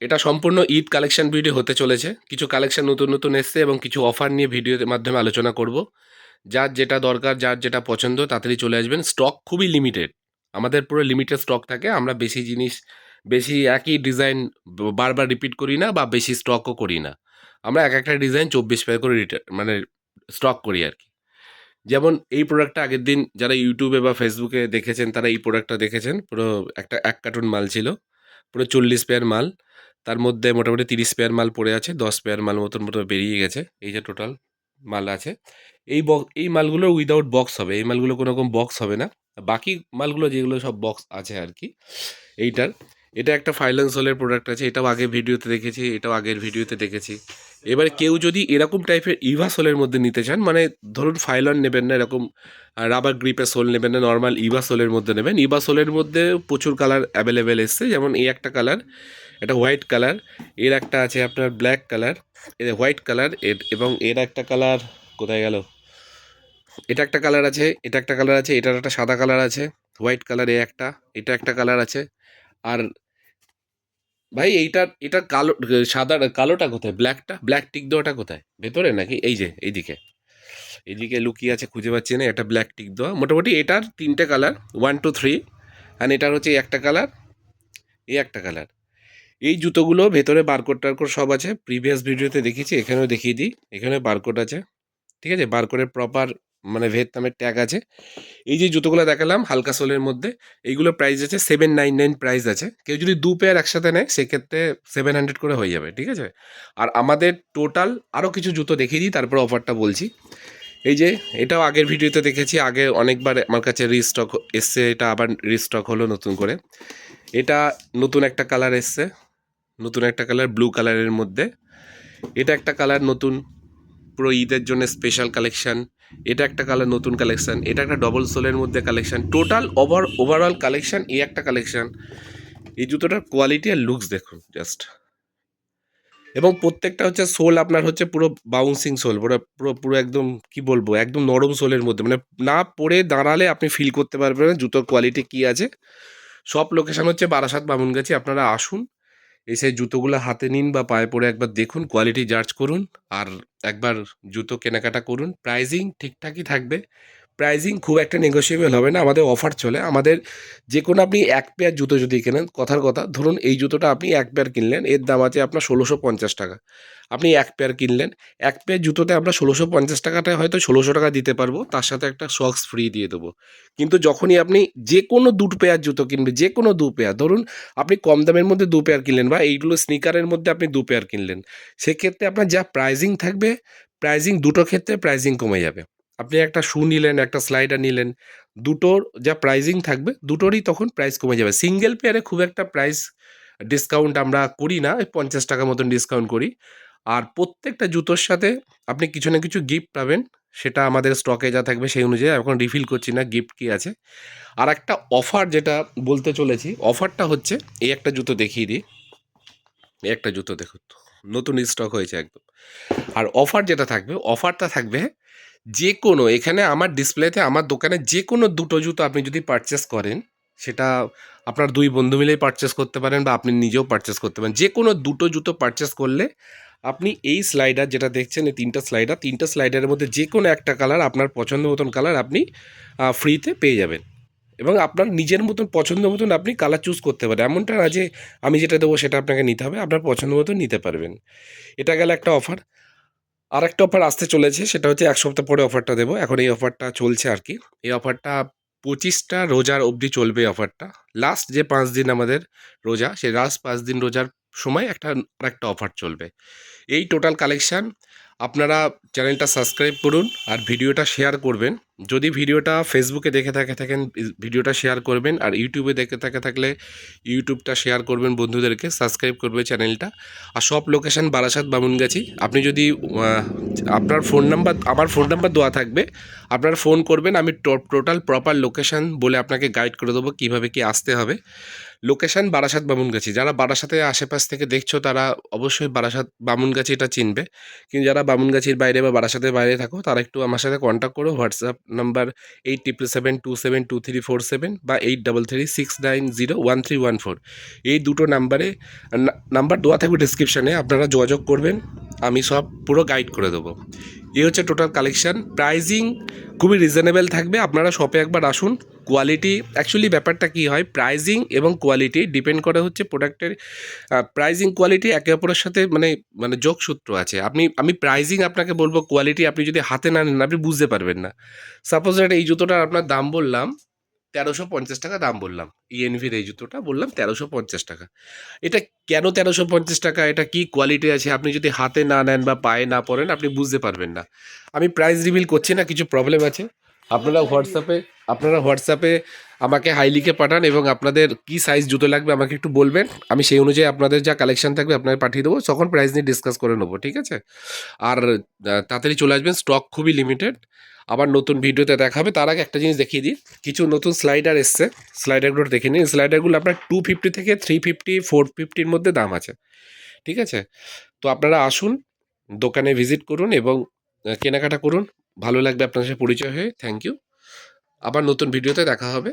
এটা সম্পূর্ণ Eid collection video হতে চলেছে। কিছু কালেকশন নতুন নতুন এসছে এবং কিছু অফার নিয়ে ভিডিওর মাধ্যমে আলোচনা করব। যার যেটা দরকার, যার যেটা পছন্দ তাড়াতাড়ি চলে আসবেন। স্টক খুবই লিমিটেড। আমাদের পুরো লিমিটেড স্টক থাকে। আমরা বেশি জিনিস, বেশি একই ডিজাইন বারবার রিপিট করি না বা বেশি স্টকও করি না। আমরা এক একটা ডিজাইন 24 পেয়ার করে মানে স্টক করি আর কি। যেমন এই প্রোডাক্টটা আগের দিন যারা ইউটিউবে বা ফেসবুকে দেখেছেন তারা এই প্রোডাক্টটা দেখেছেন। পুরো একটা ১ কার্টুন মাল ছিল। পুরো ৪০ পেয়ার মাল। তার মধ্যে মোটামুটি ৩০ পেয়ার মাল পড়ে আছে। ১০ পেয়ার মাল মতো বেরিয়ে গেছে। এই যে টোটাল মাল আছে। এই মালগুলো উইথআউট বক্স হবে। এই মালগুলো কোনো রকম বক্স হবে না। বাকি মালগুলো যেগুলো সব বক্স আছে আরকি এইটার। এটা একটা ফাইন্যান্স হলের প্রোডাক্ট আছে। এটাও আগের ভিডিওতে দেখেছি, এটাও আগের ভিডিওতে দেখেছি। এবারে কেউ যদি এরকম টাইপের ইভা সোলের মধ্যে নিতে চান, মানে ধরুন ফাইলন নেবেন না, এরকম রাবার গ্রিপের সোল নেবেন না, নর্মাল ইভা সোলের মধ্যে নেবেন। ইভা সোলের মধ্যে প্রচুর কালার অ্যাভেলেবেল এসছে। যেমন এই একটা কালার, এটা হোয়াইট কালার। এর একটা আছে আপনার ব্ল্যাক কালার, এর হোয়াইট কালার, এবং এর একটা কালার কোথায় গেল? এটা একটা কালার আছে, এটা একটা কালার আছে, এটার একটা সাদা কালার আছে, হোয়াইট কালার একটা, এটা একটা কালার আছে। আর ভাই এইটার কালো, সাদা কালোটা কোথায়? ব্ল্যাক টিক দেওয়াটা কোথায়? ভেতরে নাকি? এই যে এইদিকে, এইদিকে লুকিয়ে আছে, খুঁজে পাচ্ছি না। একটা ব্ল্যাক টিক দেওয়া। মোটামুটি এটার ৩টে কালার, 1 2 3। অ্যান্ড এটার হচ্ছে এই একটা কালার, এই একটা কালার। এই জুতোগুলো ভেতরে বারকোড টারকোড সব আছে। প্রিভিয়াস ভিডিওতে দেখিয়েছি, এখানেও দেখিয়ে দিই। এখানে বারকোড আছে, ঠিক আছে? বারকোডের প্রপার মানে ভিয়েতনামের ট্যাগ আছে। এই যে জুতোগুলো দেখালাম হালকা সোলের মধ্যে, এইগুলো প্রাইস আছে 799 প্রাইস আছে। কেউ যদি ২ পেয়ার একসাথে নেয় সেক্ষেত্রে 700 করে হয়ে যাবে, ঠিক আছে? আর আমাদের টোটাল আরও কিছু জুতো দেখিয়ে দিই, তারপরে অফারটা বলছি। এই যে এটাও আগের ভিডিওতে দেখেছি, আগে অনেকবার আমার কাছে রিস্টক এসছে, এটা আবার রিস্টক হলো নতুন করে। এটা নতুন একটা কালার এসছে, নতুন একটা কালার ব্লু কালারের মধ্যে। এটা একটা কালার নতুন, পুরো ঈদের জন্য স্পেশাল কালেকশান। এটা একটা কালার নতুন কালেকশান। এটা একটা ডবল সোলের মধ্যে কালেকশান। টোটাল ওভারঅল কালেকশান এই একটা কালেকশান। এই জুতোটার কোয়ালিটি আর লুকস দেখুন জাস্ট। এবং প্রত্যেকটা হচ্ছে সোল আপনার হচ্ছে পুরো বাউন্সিং সোল, পুরো পুরো পুরো একদম কি বলবো, একদম নরম সোলের মধ্যে, মানে না পরে দাঁড়ালে আপনি ফিল করতে পারবেন না জুতোর কোয়ালিটি কী আছে। সব লোকেশান হচ্ছে বারাসাত বামুনগাছি। আপনারা আসুন, এসে জুতোগুলো হাতে নিন বা পায়ে পরে একবার দেখুন, কোয়ালিটি জাজ করুন, আর একবার জুতো কেনাকাটা করুন। প্রাইজিং ঠিকঠাকই থাকবে। প্রাইজিং খুব একটা নেগোশিয়েবল হবে না। আমাদের অফার চলে। আমাদের যে কোনো আপনি ১ পেয়ার জুতো যদি কেনেন, কথার কথা ধরুন এই জুতোটা আপনি ১ পেয়ার কিনলেন, এর দাম আছে আপনার ১৬৫০ টাকা। আপনি ১ পেয়ার কিনলেন, ১ পেয়ার জুতোতে আমরা ১৬৫০ টাকাটায় হয়তো ১৬০০ টাকা দিতে পারবো, তার সাথে একটা সক্স ফ্রি দিয়ে দেবো। কিন্তু যখনই আপনি যে কোনো ২ পেয়ার জুতো কিনবেন, যে কোনো ২ পেয়ার, ধরুন আপনি কম দামের মধ্যে ২ পেয়ার কিনলেন বা এইগুলো স্নিকারের মধ্যে আপনি ২ পেয়ার কিনলেন, সেক্ষেত্রে আপনার যা প্রাইজিং থাকবে, প্রাইজিং দুটো ক্ষেত্রে প্রাইজিং কমে যাবে। আপনি একটা শু নিলেন, একটা স্লাইডার নিলেন, দুটোর যা প্রাইজিং থাকবে দুটোরই তখন প্রাইস কমে যাবে। সিঙ্গেল পেয়ারে খুব একটা প্রাইস ডিসকাউন্ট আমরা করি না, ওই ৫০ টাকা মতন ডিসকাউন্ট করি। আর প্রত্যেকটা জুতোর সাথে আপনি কিছু না কিছু গিফট পাবেন। সেটা আমাদের স্টকে যা থাকবে সেই অনুযায়ী, এখন রিফিল করছি না গিফট কী আছে। আর একটা অফার যেটা বলতে চলেছি, অফারটা হচ্ছে এই একটা জুতো দেখিয়ে দিই। এই একটা জুতো দেখুন, নতুন স্টক হয়েছে একদম। আর অফার যেটা থাকবে, অফারটা থাকবে যে কোনো, এখানে আমার ডিসপ্লেতে আমার দোকানে যে কোনো দুটো জুতো আপনি যদি পারচেস করেন, সেটা আপনার ২ বন্ধু মিলেই পারচেস করতে পারেন বা আপনি নিজেও পারচেস করতে পারেন। যে কোনো দুটো জুতো পারচেস করলে আপনি এই স্লাইডার যেটা দেখছেন, এই ৩টা স্লাইডার, ৩টা স্লাইডারের মধ্যে যে কোনো একটা কালার, আপনার পছন্দ মতন কালার আপনি ফ্রিতে পেয়ে যাবেন। এবং আপনার নিজের মতন পছন্দ মতন আপনি কালার চুজ করতে পারেন। এমনটা না যে আমি যেটা দেবো সেটা আপনাকে নিতে হবে, আপনার পছন্দ মতন নিতে পারবেন। এটা গেল একটা অফার। আরেকটা অফার আসতে চলেছে, সেটা হচ্ছে ১ সপ্তাহ পরে অফারটা দেবো। এখন এই অফারটা চলছে আরকি। এই অফারটা ২৫টা রোজার অবধি চলবে এই অফারটা। লাস্ট যে ৫ দিন আমাদের রোজা, সেই লাস্ট ৫ দিন রোজার সময় আরেকটা অফার চলবে। এই টোটাল কালেকশান। আপনারা চ্যানেলটা সাবস্ক্রাইব করুন আর ভিডিওটা শেয়ার করবেন। যদি ভিডিওটা ফেসবুকে দেখে থাকেন ভিডিওটা শেয়ার করবেন, আর ইউটিউবে দেখে থাকলে ইউটিউবটা শেয়ার করবেন বন্ধুদেরকে, সাবস্ক্রাইব করবে চ্যানেলটা। আর সব লোকেশান বারাসাত বামুনগাছি। আপনি যদি আপনার ফোন নাম্বার, আমার ফোন নাম্বার দেওয়া থাকবে, আপনারা ফোন করবেন, আমি টোটাল প্রপার লোকেশান বলে আপনাকে গাইড করে দেবো কীভাবে কী আসতে হবে। লোকেশান বারাসাত বামুনগাছি। যারা বারাসাতের আশেপাশ থেকে দেখছো তারা অবশ্যই বারাসাত বামুনগাছি এটা চিনবে। কিন্তু যারা বামুনগাছির বাইরে বা বারাসাতের বাইরে থাকো তারা একটু আমার সাথে কন্ট্যাক্ট করো, নাম্বার 8777272347 বা 8336901314, এই দুটো নাম্বারে নাম্বার দেওয়া থাকবে ডিসক্রিপশানে, আপনারা যোগাযোগ করবেন, আমি সব পুরো গাইড করে দেবো। এই হচ্ছে টোটাল কালেকশান। প্রাইজিং খুবই রিজনেবল থাকবে, আপনারা শপে একবার আসুন। কোয়ালিটি, অ্যাকচুয়ালি ব্যাপারটা কী হয়, প্রাইজিং এবং কোয়ালিটি ডিপেন্ড করে হচ্ছে প্রোডাক্টের। প্রাইজিং কোয়ালিটি একে অপরের সাথে মানে মানে যোগসূত্র আছে। আমি প্রাইজিং আপনাকে বলবো, কোয়ালিটি আপনি যদি হাতে না নেন আপনি বুঝতে পারবেন না। সাপোজ এই জুতোটার আপনার দাম বললাম ১৩৫০ টাকা দাম বললাম, ইএনভির এই জুতোটা বললাম ১৩৫০ টাকা। এটা কেন ১৩৫০ টাকা, এটা কি কোয়ালিটি আছে, আপনি যদি হাতে না নেন বা পায়ে না পরেন আপনি বুঝতে পারবেন না। আমি প্রাইস রিভিল করছি না, কিছু প্রবলেম আছে। আপনারা হোয়াটসঅ্যাপে আমাকে হাই লিখে পাঠান এবং আপনাদের কি সাইজ জুতো লাগবে আমাকে একটু বলবেন, আমি সেই অনুযায়ী আপনাদের যা কালেকশন থাকবে আপনাকে পাঠিয়ে দেবো, তখন প্রাইস নিয়ে ডিসকাস করে নেবো, ঠিক আছে? আর তাড়াতাড়ি চলে আসবেন, স্টক খুবই লিমিটেড। আবার নতুন ভিডিওতে দেখা হবে। তার আগে একটা জিনিস দেখিয়ে দিই, কিছু নতুন স্লাইডার এসছে, স্লাইডারগুলো দেখে নিন। স্লাইডারগুলো আপনার 250 থেকে 350 450-র মধ্যে দাম আছে, ঠিক আছে? তো আপনারা আসুন, দোকানে ভিজিট করুন এবং কেনাকাটা করুন। ভালো লাগবে আপনার সাথে পরিচয় হয়ে। Thank you. আবার নতুন ভিডিওতে দেখা হবে।